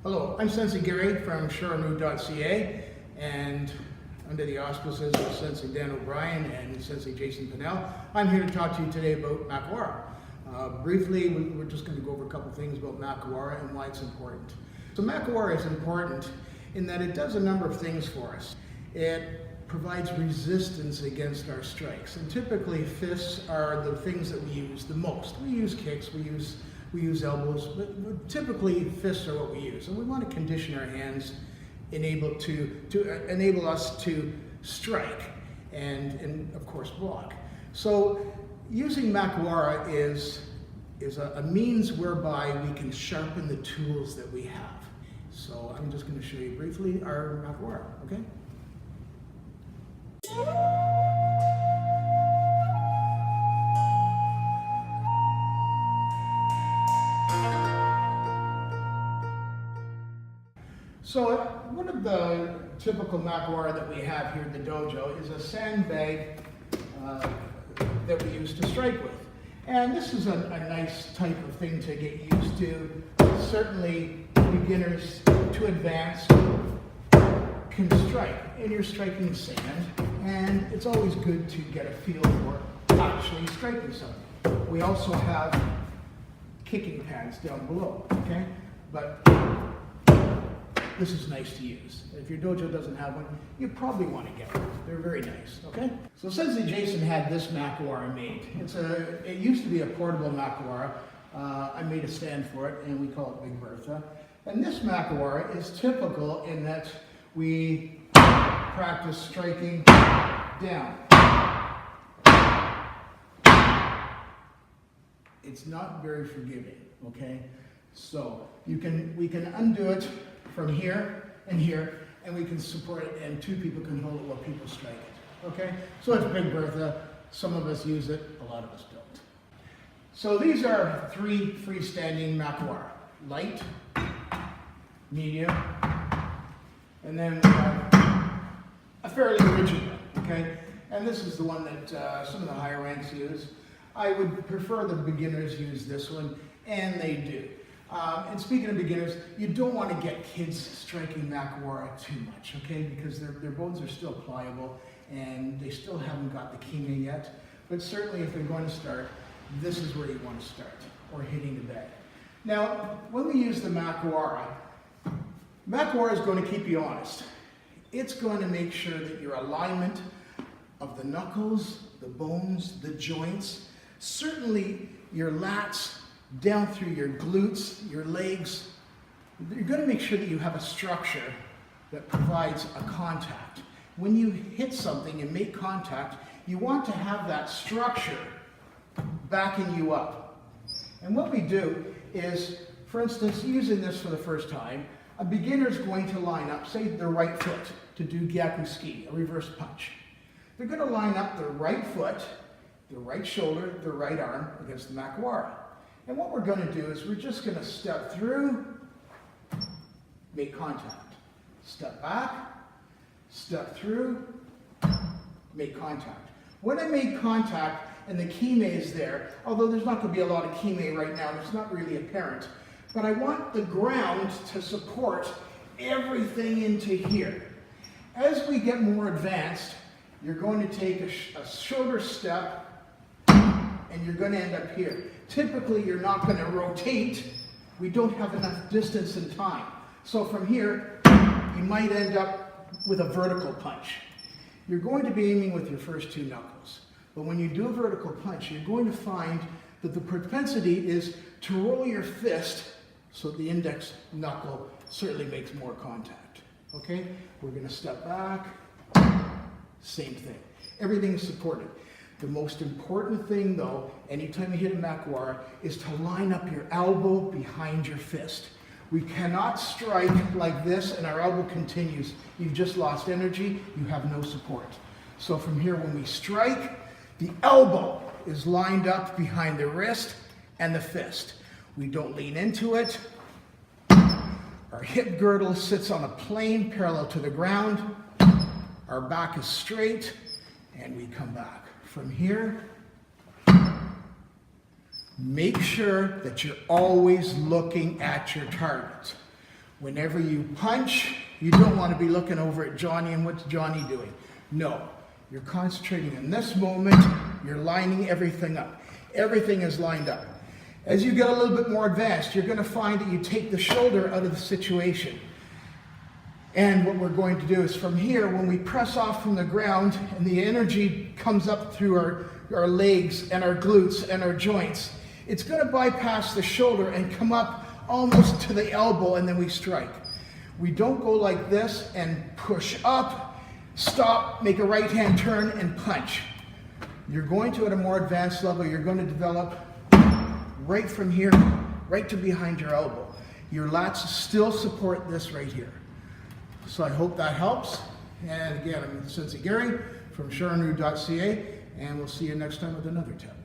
Hello, I'm Sensei Gary from shorenew.ca, and under the auspices of Sensei Dan O'Brien and Sensei Jason Pennell, I'm here to talk to you today about Makiwara. Briefly, we're just going to go over a couple things about Makiwara and why it's important. So Makiwara is important in that it does a number of things for us. It provides resistance against our strikes, and typically fists are the things that we use the most. We use kicks, we use elbows, but typically fists are what we use. And we want to condition our hands, enable us to strike and of course block. So using Makiwara is a means whereby we can sharpen the tools that we have. So I'm just going to show you briefly our Makiwara, okay? So one of the typical Makiwara that we have here at the dojo is a sandbag that we use to strike with. And this is a nice type of thing to get used to. Certainly beginners to advanced can strike, and you're striking sand, and it's always good to get a feel for actually striking something. We also have kicking pads down below, okay? But this is nice to use. If your dojo doesn't have one, you probably want to get one. They're very nice, okay? So Sensei Jason had this Makiwara made. It used to be a portable Makiwara. I made a stand for it, and we call it Big Bertha. And this Makiwara is typical in that we practice striking down. It's not very forgiving, okay? So we can undo it from here, and we can support it, and two people can hold it while people strike it, okay? So it's Big Bertha. Some of us use it, a lot of us don't. So these are three freestanding Makiwara: light, medium, and then we have a fairly rigid one, okay? And this is the one that some of the higher ranks use. I would prefer the beginners use this one, and they do. And speaking of beginners, you don't want to get kids striking Makiwara too much, okay? Because their bones are still pliable and they still haven't got the kime yet. But certainly if they're going to start, this is where you want to start, or hitting the bag. Now, when we use the Makiwara is going to keep you honest. It's going to make sure that your alignment of the knuckles, the bones, the joints, certainly your lats, down through your glutes, your legs, you're going to make sure that you have a structure that provides a contact. When you hit something and make contact, you want to have that structure backing you up. And what we do is, for instance, using this for the first time, a beginner is going to line up, say, their right foot to do gyaku ski, a reverse punch. They're going to line up their right foot, their right shoulder, their right arm against the Makiwara. And what we're going to do is we're just going to step through, make contact. Step back, step through, make contact. When I make contact and the kime is there, although there's not going to be a lot of kime right now, it's not really apparent, but I want the ground to support everything into here. As we get more advanced, you're going to take a shorter step, and you're going to end up here. Typically, you're not going to rotate. We don't have enough distance and time. So from here, you might end up with a vertical punch. You're going to be aiming with your first two knuckles. But when you do a vertical punch, you're going to find that the propensity is to roll your fist so the index knuckle certainly makes more contact. Okay? We're going to step back. Same thing. Everything's supported. The most important thing, though, anytime you hit a Makiwara, is to line up your elbow behind your fist. We cannot strike like this and our elbow continues. You've just lost energy. You have no support. So from here, when we strike, the elbow is lined up behind the wrist and the fist. We don't lean into it. Our hip girdle sits on a plane parallel to the ground. Our back is straight, and we come back. From here, make sure that you're always looking at your target. Whenever you punch, you don't want to be looking over at Johnny and what's Johnny doing. No, you're concentrating in this moment, you're lining everything up. Everything is lined up. As you get a little bit more advanced, you're going to find that you take the shoulder out of the situation. And what we're going to do is from here, when we press off from the ground and the energy comes up through our legs and our glutes and our joints, it's going to bypass the shoulder and come up almost to the elbow, and then we strike. We don't go like this and push up, stop, make a right hand turn and punch. You're going to, at a more advanced level, you're going to develop right from here, right to behind your elbow. Your lats still support this right here. So I hope that helps. And again, I'm Sensei Gary from SharonRu.ca, and we'll see you next time with another tip.